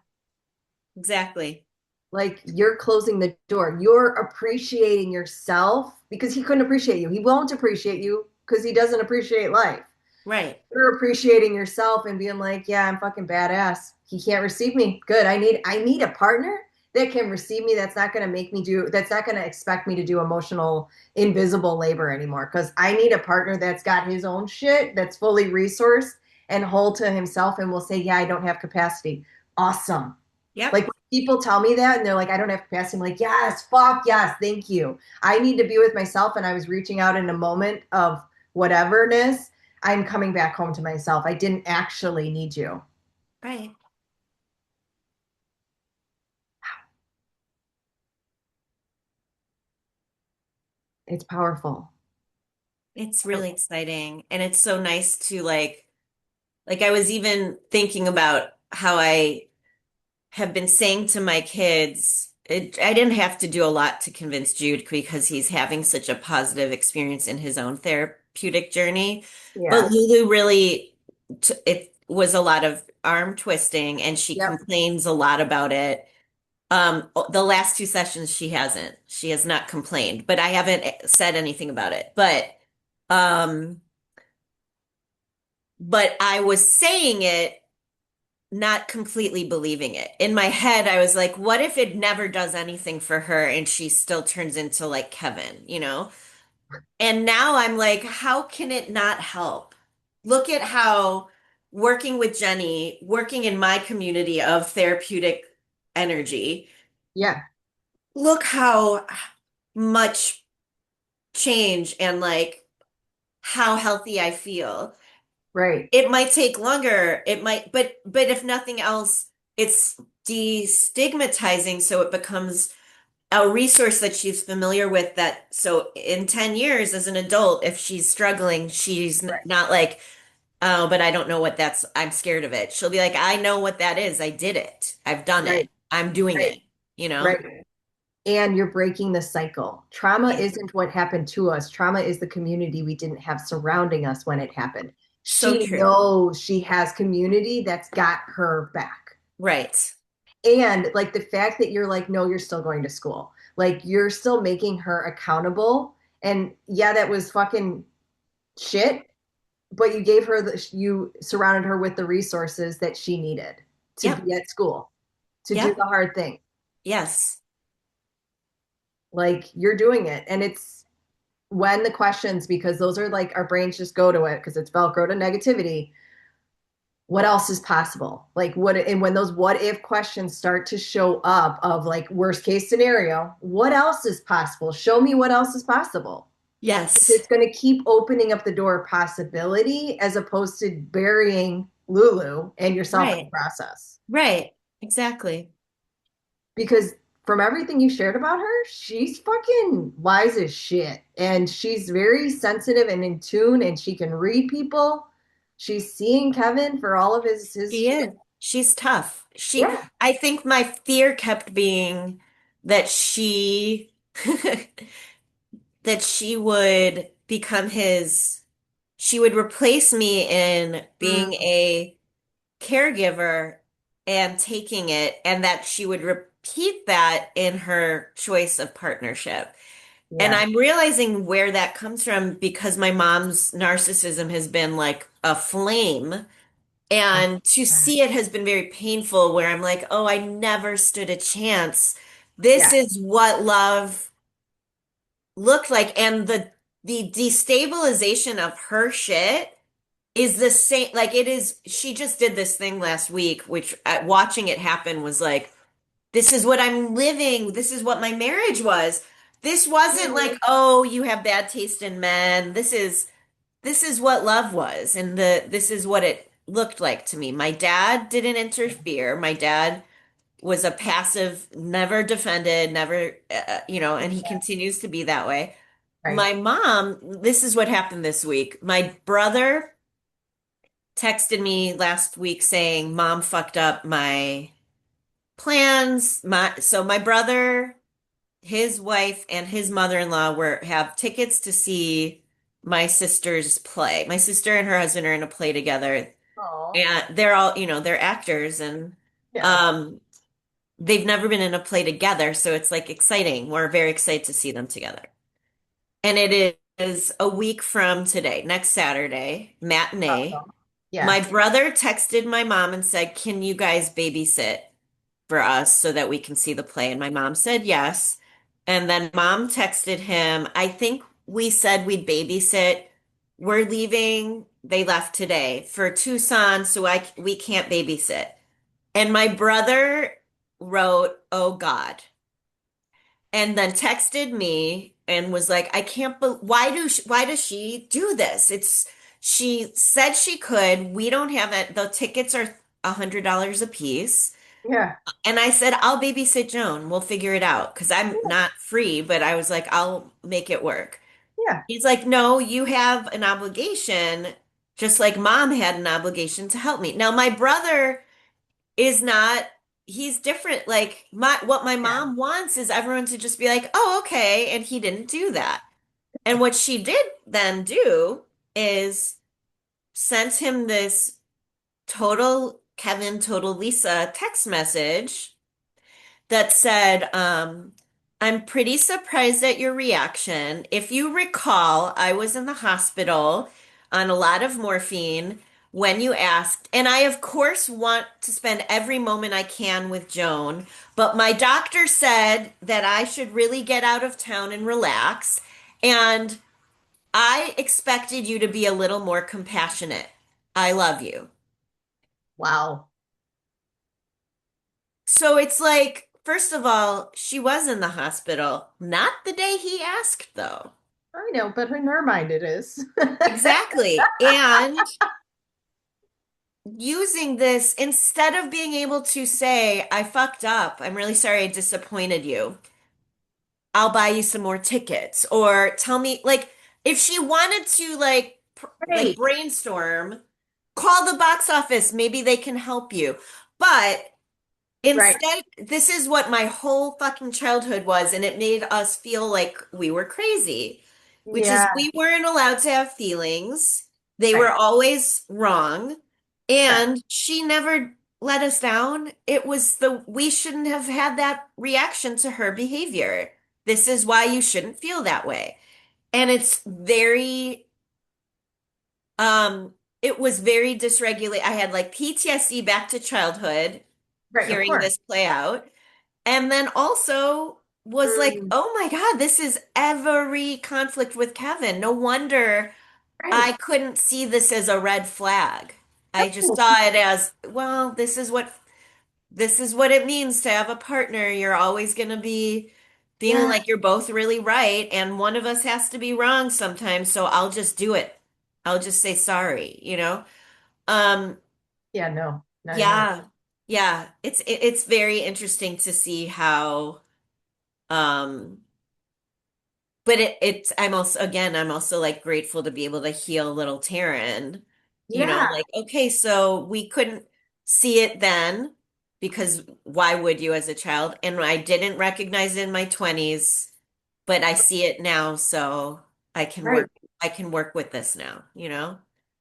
exactly. Like you're closing the door. You're appreciating yourself because he couldn't appreciate you. He won't appreciate you because he doesn't appreciate life. Right. You're appreciating yourself and being like, yeah, I'm fucking badass. He can't receive me. Good. I need a partner that can receive me. That's not going to expect me to do emotional invisible labor anymore. Cause I need a partner that's got his own shit, that's fully resourced and whole to himself and will say, yeah, I don't have capacity. Awesome. Yep. Like when people tell me that and they're like, I don't have capacity. I'm like, yes, fuck yes, thank you. I need to be with myself. And I was reaching out in a moment of whateverness. I'm coming back home to myself. I didn't actually need you. Right. It's powerful. It's really exciting. And it's so nice to like I was even thinking about how I have been saying to my kids, I didn't have to do a lot to convince Jude because he's having such a positive experience in his own therapeutic journey. But Yeah. Lulu really, it was a lot of arm twisting and she Yep. complains a lot about it. The last two sessions she hasn't. She has not complained, but I haven't said anything about it. Um, but I was saying it not completely believing it. In my head, I was like, what if it never does anything for her and she still turns into like Kevin, you know? And now I'm like, how can it not help? Look at how working with Jenny, working in my community of therapeutic energy, Yeah, look how much change and like how healthy I feel. right, It might take longer. It might, but if nothing else, it's destigmatizing so it becomes a resource that she's familiar with that so in 10 years as an adult, if she's struggling, she's right, not like, oh, but I don't know what that's, I'm scared of it. She'll be like, I know what that is. I did it. I've done it. right, I'm doing right, it, you know? right. And you're breaking the cycle. Trauma Yeah. isn't what happened to us. Trauma is the community we didn't have surrounding us when it happened. So She true. knows she has community that's got her back. Right. And like the fact that you're like, no, you're still going to school. Like you're still making her accountable. And yeah, that was fucking shit, but you gave her you surrounded her with the resources that she needed to Yep. be at school, to do Yep. the hard thing. Yes. Like you're doing it. And it's when the questions, because those are like our brains just go to it because it's Velcro to negativity. What else is possible? Like what, and when those what if questions start to show up of like worst case scenario, what else is possible? Show me what else is possible. Yes. It's going to keep opening up the door of possibility as opposed to burying Lulu and yourself in the Right. process. Right. Exactly. Because from everything you shared about her, she's fucking wise as shit. And she's very sensitive and in tune and she can read people. She's seeing Kevin for all of his She shit. is. She's tough. She, Yeah. I think my fear kept being that she, that she would become his, she would replace me in being Mm, a caregiver and taking it, and that she would repeat that in her choice of partnership. And yeah. I'm realizing where that comes from because my mom's narcissism has been like a flame. Oh, And to see it has been very painful, where I'm like, oh, I never stood a chance. This yeah. is what love looked like. And the destabilization of her shit is the same. Like it is, she just did this thing last week, which watching it happen was like, this is what I'm living. This is what my marriage was. This wasn't like, Mhm. oh, you have bad taste in men. This is what love was, and this is what it looked like to me. My dad didn't interfere. My dad was a passive, never defended, never, and he continues to be that way. Right. My mom, this is what happened this week. My brother texted me last week saying, "Mom fucked up my plans." My brother, his wife, and his mother-in-law were have tickets to see my sister's play. My sister and her husband are in a play together, Oh, and they're all, they're actors, and yeah. um they've never been in a play together, so it's like exciting. We're very excited to see them together. And it is a week from today, next Saturday, matinee. Awesome. Yeah. My brother texted my mom and said, "Can you guys babysit for us so that we can see the play?" And my mom said yes. And then mom texted him, I think we said we'd babysit. We're leaving. They left today for Tucson, so we can't babysit. And my brother wrote, "Oh God." And then texted me and was like, "I can't believe why does she do this? She said she could. We don't have it. The tickets are $100 a piece." Yeah. And I said, "I'll babysit Joan. We'll figure it out." Because I'm Yeah. not free, but I was like, "I'll make it work." Yeah. He's like, "No, you have an obligation, just like mom had an obligation to help me." Now, my brother is not, he's different. Like what my Yeah. mom wants is everyone to just be like, "Oh, okay." And he didn't do that. And what she did then do is sent him this total Kevin, total Lisa text message that said, "I'm pretty surprised at your reaction. If you recall, I was in the hospital on a lot of morphine. when you asked. And I, of course, want to spend every moment I can with Joan, but my doctor said that I should really get out of town and relax. And I expected you to be a little more compassionate. I love you. Wow. So it's like, first of all, she was in the hospital. Not the day he asked, though. I know, but in her mind it is. Exactly. And using this, instead of being able to say, I fucked up, I'm really sorry I disappointed you, I'll buy you some more tickets. Or tell me, like, if she wanted to, like Right. brainstorm, call the box office, maybe they can help you. But Right. instead, this is what my whole fucking childhood was, and it made us feel like we were crazy, which is Yeah. we weren't allowed to have feelings. They were Right. always wrong, Correct. and she never let us down. It was we shouldn't have had that reaction to her behavior. This is why you shouldn't feel that way. And um, it was very dysregulated. I had like PTSD back to childhood, Right. Of hearing course. this play out. And then also was like, Mm, oh my God, this is every conflict with Kevin. No wonder right. I couldn't see this as a red flag. I just No. saw it as, well, this is what it means to have a partner. You're always going to be feeling Yeah. like you're both really right, and one of us has to be wrong sometimes, so I'll just do it. I'll just say sorry, you know? Um, Yeah. No. Not anymore. yeah. Yeah, it's very interesting to see how um but it's I'm also like grateful to be able to heal little Taryn. Yeah. Like, okay, so we couldn't see it then because why would you as a child? And I didn't recognize it in my 20s, but I see it now, so I can Right. work I can work with this now?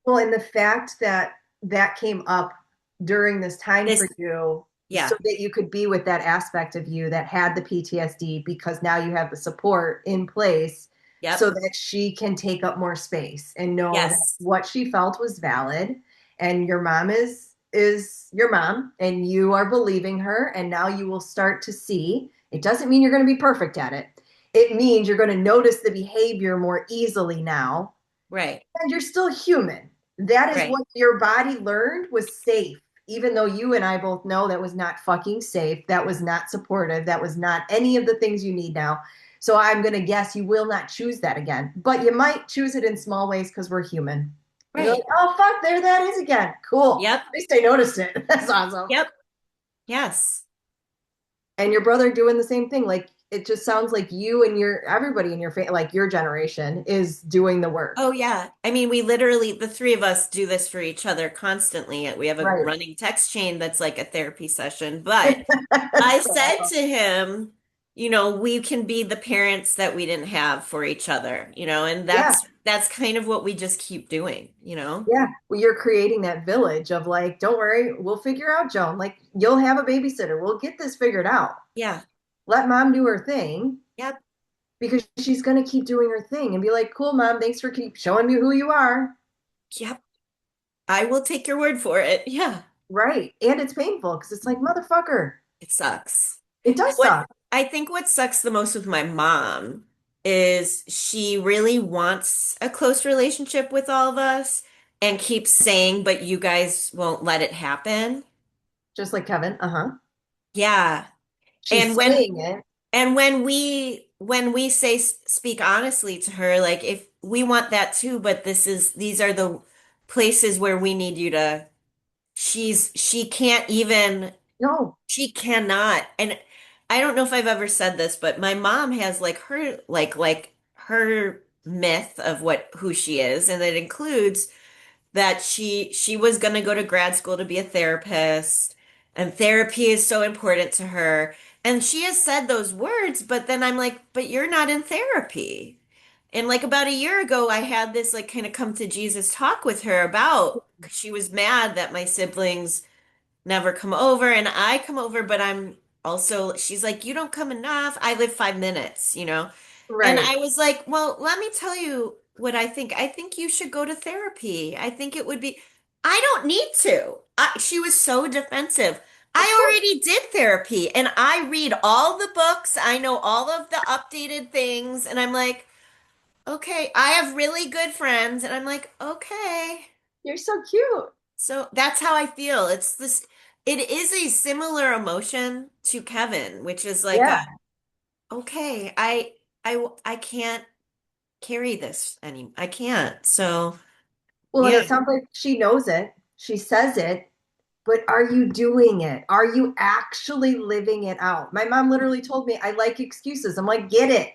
Well, and the fact that that came up during this time for This, you so yeah. that you could be with that aspect of you that had the PTSD because now you have the support in place so Yep. that she can take up more space and know that Yes. what she felt was valid and your mom is your mom and you are believing her and now you will start to see it doesn't mean you're going to be perfect at it. It means you're going to notice the behavior more easily now Right. and you're still human. That is Right. what your body learned was safe. Even though you and I both know that was not fucking safe, that was not supportive, that was not any of the things you need now. So I'm going to guess you will not choose that again. But you might choose it in small ways because we're human. And you're like, Right. oh, fuck, there that is again. Cool. Yep. At least I noticed it. That's awesome. Yep. Yes. And your brother doing the same thing. Like, it just sounds like you and your everybody in your family, like your generation, is doing the work. Oh yeah. I mean, we literally, the three of us do this for each other constantly. We have a Right. running text chain that's like a therapy session. But I So said awesome. to him, we can be the parents that we didn't have for each other, and Yeah. that's kind of what we just keep doing. Yeah, well, you're creating that village of like, don't worry, we'll figure out, Joan. Like, you'll have a babysitter. We'll get this figured out. Yeah. Let mom do her thing Yep. because she's going to keep doing her thing and be like, cool, mom, thanks for keep showing me who you are. Yep. I will take your word for it. Yeah. Right. And it's painful because it's like, motherfucker, It sucks. it does What suck. I think what sucks the most with my mom is she really wants a close relationship with all of us and keeps saying, but you guys won't let it happen. Just like Kevin. Uh huh. Yeah. She's And when saying it. and when we say speak honestly to her, like if we want that too, but these are the places where we need you to she can't even No, she cannot. And I don't know if I've ever said this, but my mom has like her myth of who she is, and it includes that she was going to go to grad school to be a therapist, and therapy is so important to her. And she has said those words, but then I'm like, but you're not in therapy. And like about a year ago, I had this like kind of come to Jesus talk with her about 'cause she was mad that my siblings never come over and I come over, but I'm also, she's like, you don't come enough. I live 5 minutes. And right. I was like, well, let me tell you what I think. I think you should go to therapy. I think it would be. I don't need to. She was so defensive. Of I course. already did therapy and I read all the books. I know all of the updated things. And I'm like, okay, I have really good friends. And I'm like, okay. You're so cute. So that's how I feel. It is a similar emotion to Kevin, which is like Yeah. okay, I can't carry this anymore. I can't. So Well, and yeah, it sounds like she knows it. She says it, but are you doing it? Are you actually living it out? My mom literally told me, I like excuses. I'm like, get it.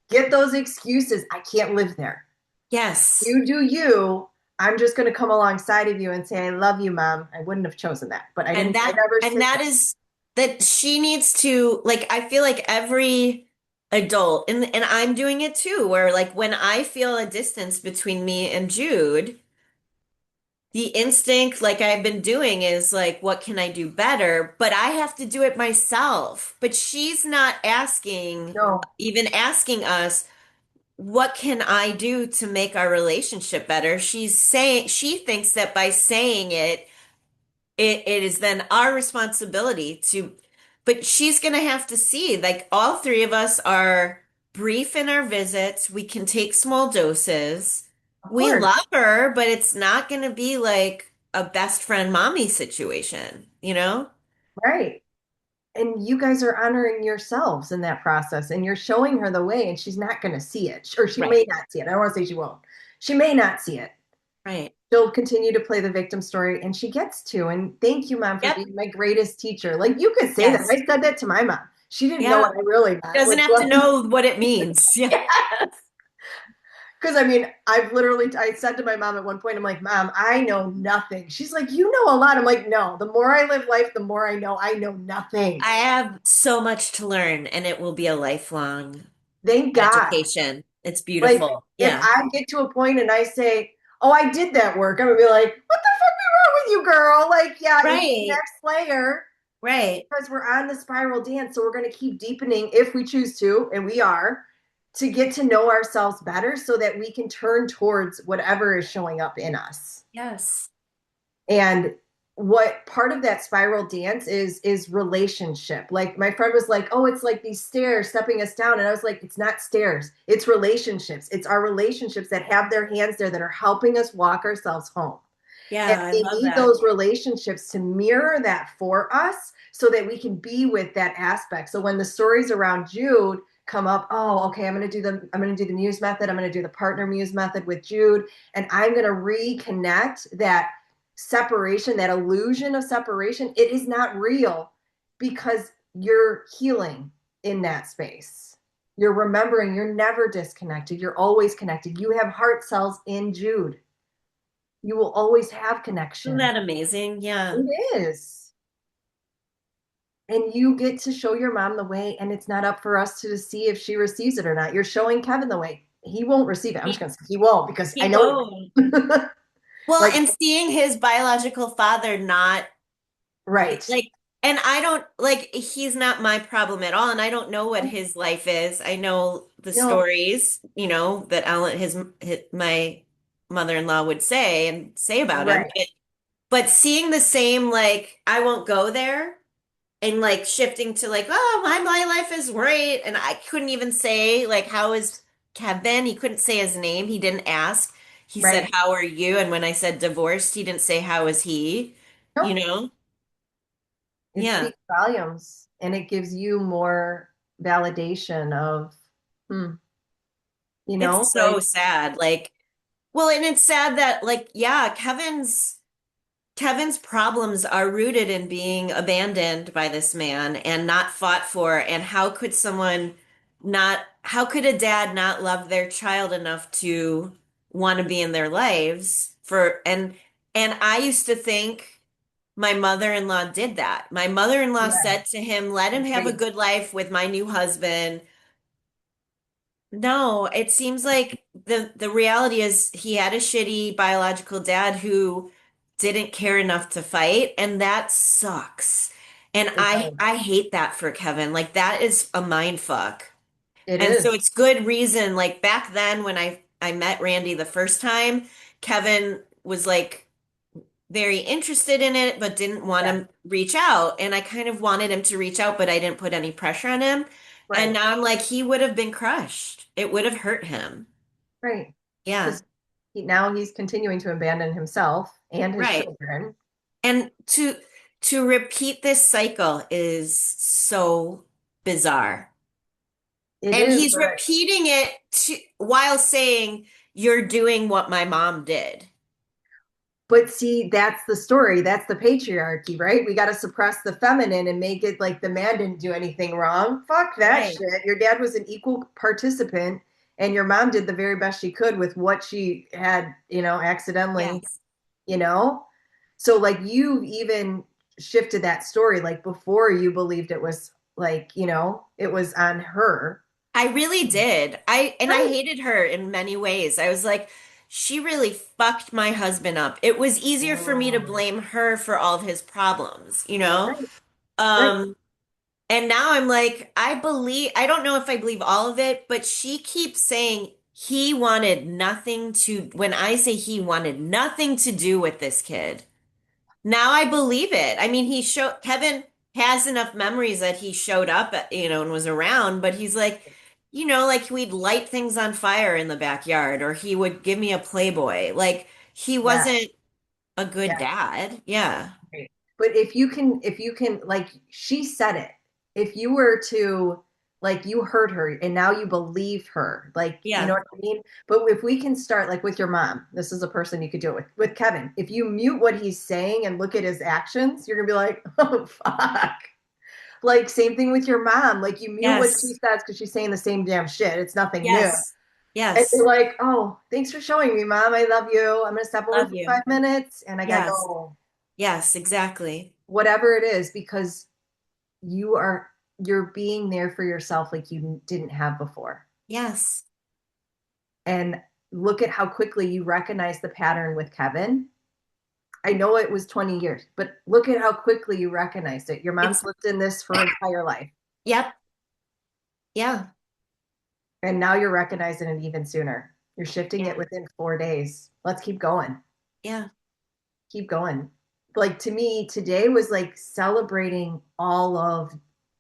Get those excuses. I can't live there. yes. You do you. I'm just going to come alongside of you and say, I love you, mom. I wouldn't have chosen that, but And I that never and say that that. is that she needs to like I feel like every adult and I'm doing it too, where like when I feel a distance between me and Jude, the instinct like I've been doing is like what can I do better? But I have to do it myself. But she's not asking No, even asking us what can I do to make our relationship better? She's saying she thinks that by saying it is then our responsibility to, but she's going to have to see, like all three of us are brief in our visits. We can take small doses. of We course. love her, but it's not going to be like a best friend mommy situation, you know? Right. And you guys are honoring yourselves in that process and you're showing her the way and she's not going to see it or she Right. may not see it. I don't want to say she won't. She may not see it. Right. She'll continue to play the victim story and she gets to. And thank you, mom, for Yep. being my greatest teacher. Like you could say that. Yes. I said that to my mom. She didn't know Yeah. what I really meant, Doesn't which have to was know what it means. Yeah. because I mean, I've literally I said to my mom at one point, I'm like, Mom, I know nothing. She's like, you know a lot. I'm like, no, the more I live life, the more I know nothing. I have so much to learn and it will be a lifelong Thank God. education. It's Like beautiful. if Yeah. I get to a point and I say, oh, I did that work, I'm gonna be like, what the fuck be wrong with you, girl? Like, yeah, it's the Right. next layer Right. because we're on the spiral dance. So we're going to keep deepening if we choose to, and we are, to get to know ourselves better so that we can turn towards whatever is showing up in us. Yes. And what part of that spiral dance is relationship. Like my friend was like, "Oh, it's like these stairs stepping us down." And I was like, "It's not stairs. It's relationships. It's our relationships that have their hands there that are helping us walk ourselves home." And Yeah, I we love need that. those relationships to mirror that for us so that we can be with that aspect. So when the stories around Jude come up, oh, okay, I'm going to do the muse method. I'm going to do the partner muse method with Jude and I'm going to reconnect that separation, that illusion of separation. It is not real because you're healing in that space. You're remembering you're never disconnected. You're always connected. You have heart cells in Jude. You will always have Isn't connection. that amazing? Yeah. It is. And you get to show your mom the way, and it's not up for us to see if she receives it or not. You're showing Kevin the way. He won't receive it. I'm just He, going to say he won't because I he know won't. he won't. Well, Like, and seeing his biological father not right. like, and I don't like, he's not my problem at all. And I don't know what his life is. I know the No, stories, you know, that Alan, my mother-in-law would say about him. right, But seeing the same, like, I won't go there. And like shifting to like, oh, my life is great. And I couldn't even say like, how is Kevin? He couldn't say his name. He didn't ask. He said, right. how are you? And when I said divorced, he didn't say, how is he? You Nope. know? It Yeah. speaks volumes and it gives you more validation of, hmm, It's so like, sad. Like, well, and it's sad that like, yeah, Kevin's problems are rooted in being abandoned by this man and not fought for. And how could a dad not love their child enough to want to be in their lives and I used to think my mother-in-law did that. My mother-in-law yeah, said to him, let him have a great. good life with my new husband. No, it seems like the reality is he had a shitty biological dad who didn't care enough to fight, and that sucks. And It I does. I hate that for Kevin. Like that is a mind fuck. It And so is. it's good reason. Like back then when I met Randy the first time, Kevin was like very interested in it, but didn't want Yeah, him reach out. And I kind of wanted him to reach out, but I didn't put any pressure on him. And right, now I'm like, he would have been crushed. It would have hurt him. right. Yeah, Because now he's continuing to abandon himself and his right. children. And to repeat this cycle is so bizarre. It And is, he's but repeating it while saying, "You're doing what my mom did." see, that's the story. That's the patriarchy, right? We got to suppress the feminine and make it like the man didn't do anything wrong. Fuck that Right. shit. Your dad was an equal participant, and your mom did the very best she could with what she had, accidentally, Yes. you know? So, like, you've even shifted that story. Like, before you believed it was like, it was on her. I really did. I Right, hated her in many ways. I was like, she really fucked my husband up. It was easier for me to mm, blame her for all of his problems, you know? right, right. Um, and now I'm like, I don't know if I believe all of it, but she keeps saying he wanted nothing to, when I say he wanted nothing to do with this kid. Now I believe it. I mean, Kevin has enough memories that he showed up, and was around, but he's like, like we'd light things on fire in the backyard, or he would give me a Playboy. Like he Yeah, wasn't a good yeah. dad. Yeah. Right. But if you can, like she said it, if you were to, like, you heard her and now you believe her, like, you know Yeah. what I mean? But if we can start like with your mom, this is a person you could do it with Kevin. If you mute what he's saying and look at his actions, you're gonna be like, oh fuck. Like same thing with your mom. Like you mute what she Yes. says because she's saying the same damn shit. It's nothing new. Yes. And Yes. you're like, oh, thanks for showing me, mom. I love you. I'm gonna step over Love for you. 5 minutes and I gotta Yes. go. Yes, exactly. Whatever it is, because you're being there for yourself like you didn't have before. Yes. And look at how quickly you recognize the pattern with Kevin. I know it was 20 years, but look at how quickly you recognized it. Your mom's It's, lived in this for her entire life, yep. Yeah. and now you're recognizing it even sooner. You're shifting it Yeah. within 4 days. Let's keep going. Yeah. Keep going. Like to me, today was like celebrating all of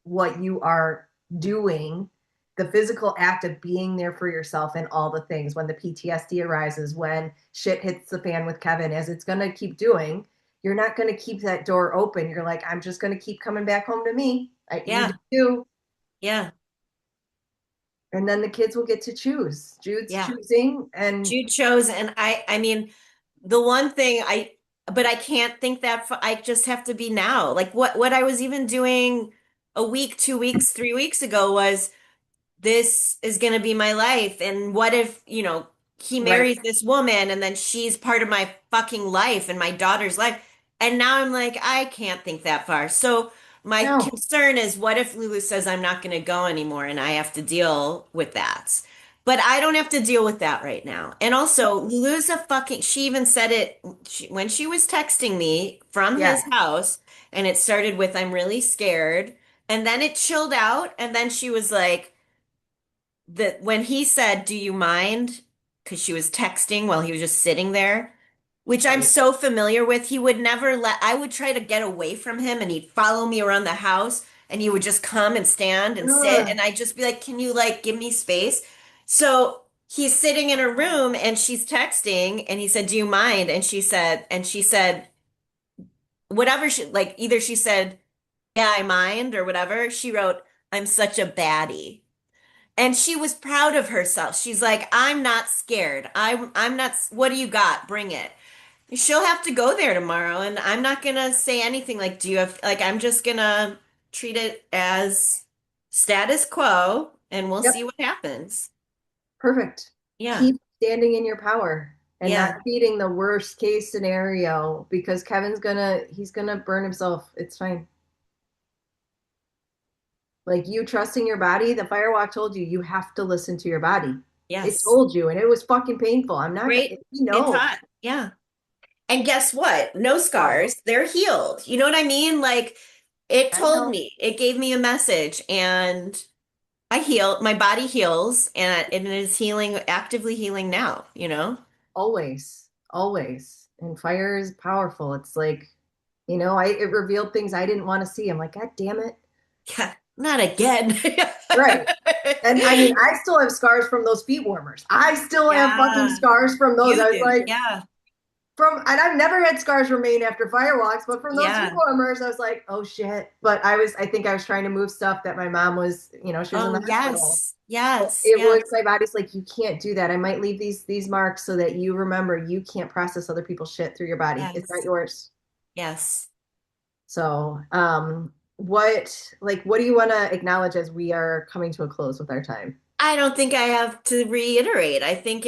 what you are doing, the physical act of being there for yourself and all the things. When the PTSD arises, when shit hits the fan with Kevin, as it's going to keep doing, you're not going to keep that door open. You're like, I'm just going to keep coming back home to me. You do Yeah. you. Yeah. And then the kids will get to choose. Jude's Yeah. choosing. And Jude chose, and I mean, the one thing but I can't think I just have to be now. Like what I was even doing a week, 2 weeks, 3 weeks ago was this is going to be my life. And what if, he right. marries this woman and then she's part of my fucking life and my daughter's life. And now I'm like, I can't think that far. So my No. concern is what if Lulu says I'm not going to go anymore and I have to deal with that? But I don't have to deal with that right now. And also, she even said it when she was texting me from Yeah. his house, and it started with, I'm really scared. And then it chilled out. And then she was like, that when he said, "Do you mind?" Because she was texting while he was just sitting there, which I'm Right. so familiar with. He would never I would try to get away from him and he'd follow me around the house and he would just come and stand and sit. Ugh. And I'd just be like, "Can you like give me space?" So he's sitting in her room and she's texting and he said, "Do you mind?" And she said, whatever either she said, "Yeah, I mind," or whatever. She wrote, "I'm such a baddie." And she was proud of herself. She's like, I'm not scared. I'm not, what do you got? Bring it. She'll have to go there tomorrow, and I'm not gonna say anything like, do you have, like, I'm just gonna treat it as status quo, and we'll see Yep. what happens. Perfect. Yeah, Keep standing in your power and not yeah, feeding the worst case scenario because he's gonna burn himself. It's fine. Like you trusting your body, the firewalk told you you have to listen to your body. It yes. told you, and it was fucking painful. I'm not gonna. Great. He It knows. taught. Yeah. And guess what? No What? scars. They're healed. You know what I mean? Like, it I told know. me, it gave me a message, and I heal, my body heals and it is healing, actively healing now, you know? Always, always. And fire is powerful. It's like, it revealed things I didn't want to see. I'm like, God damn it. Yeah, not again. Right. And I mean, I still have scars from those feet warmers. I still have fucking Yeah, scars from those. you I was do. like, Yeah. and I've never had scars remain after firewalks, but from those feet Yeah. warmers, I was like, oh shit. But I think I was trying to move stuff that my mom was, she was in Oh, the hospital. yes. Yes. It Yes. was, my body's like, you can't do that. I might leave these marks so that you remember you can't process other people's shit through your body. It's not Yes. yours. Yes. So, what do you want to acknowledge as we are coming to a close with our time? I don't think I have to reiterate. I think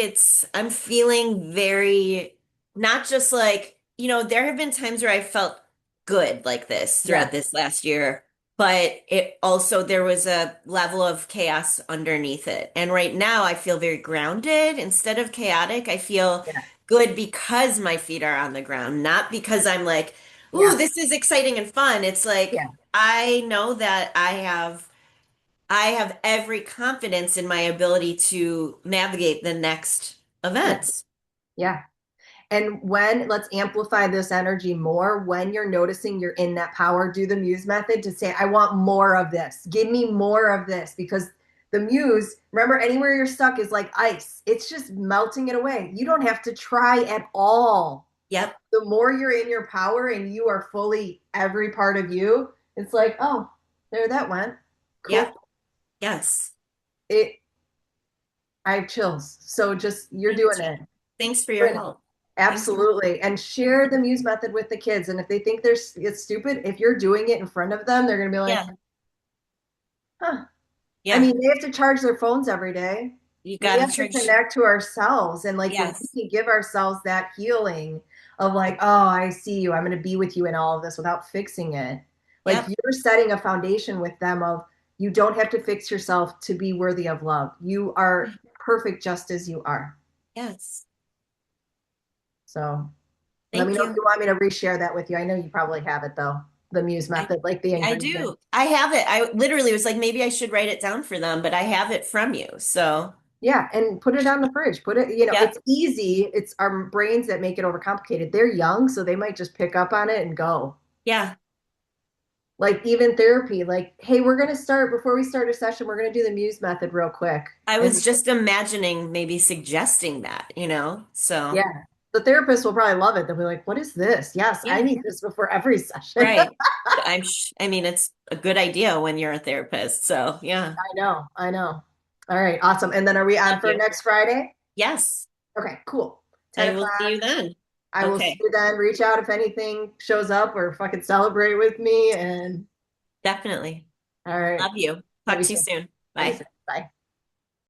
I'm feeling very, not just like, there have been times where I felt good like this Yeah, throughout this last year, but there was a level of chaos underneath it. And right now I feel very grounded instead of chaotic. I feel yeah, good because my feet are on the ground, not because I'm like, ooh, yeah, this is exciting and fun. It's like, yeah, I know that I have every confidence in my ability to navigate the next yeah, events. yeah. And let's amplify this energy more when you're noticing you're in that power, do the muse method to say, I want more of this. Give me more of this. Because the muse, remember, anywhere you're stuck is like ice. It's just melting it away. You don't have to try at all. Yep, The more you're in your power and you are fully every part of you, it's like, oh, there that went. yep, Cool. yes. It I have chills. So just you're Me doing too. it. Thanks for your Doing it. help. Thanks for, Absolutely. And share the muse method with the kids. And if they think it's stupid, if you're doing it in front of them, they're gonna be like, yeah, huh. I yeah. mean, they have to charge their phones every day. You We got to have to charge. connect to ourselves. And like when Yes, we can give ourselves that healing of like, oh, I see you. I'm gonna be with you in all of this without fixing it. Like yep, you're setting a foundation with them of you don't have to fix yourself to be worthy of love. You are perfect just as you are. yes. So let me Thank know if you. you want me to reshare that with you. I know you probably have it though, the Muse I, method, like the I ingredient. do. I have it. I literally was like, maybe I should write it down for them, but I have it from you. So, Yeah, and put it on the fridge. Put it, yep, it's easy. It's our brains that make it overcomplicated. They're young, so they might just pick up on it and go. yeah. Like even therapy, like, hey, we're gonna start before we start a session, we're gonna do the Muse method real quick. I And was just imagining maybe suggesting that. So, yeah, the therapist will probably love it. They'll be like, what is this? Yes, I yeah. need this before every session. Right. I mean, it's a good idea when you're a therapist. So, yeah. I know, I know. All right, awesome. And then are we on Love for you. next Friday? Yes. Okay, cool. 10 I will see o'clock. you then. I will see Okay. you then. Reach out if anything shows up or fucking celebrate with me. And Definitely. all right. Love you. Love Talk you to you too. soon. Love you Bye. soon. Bye.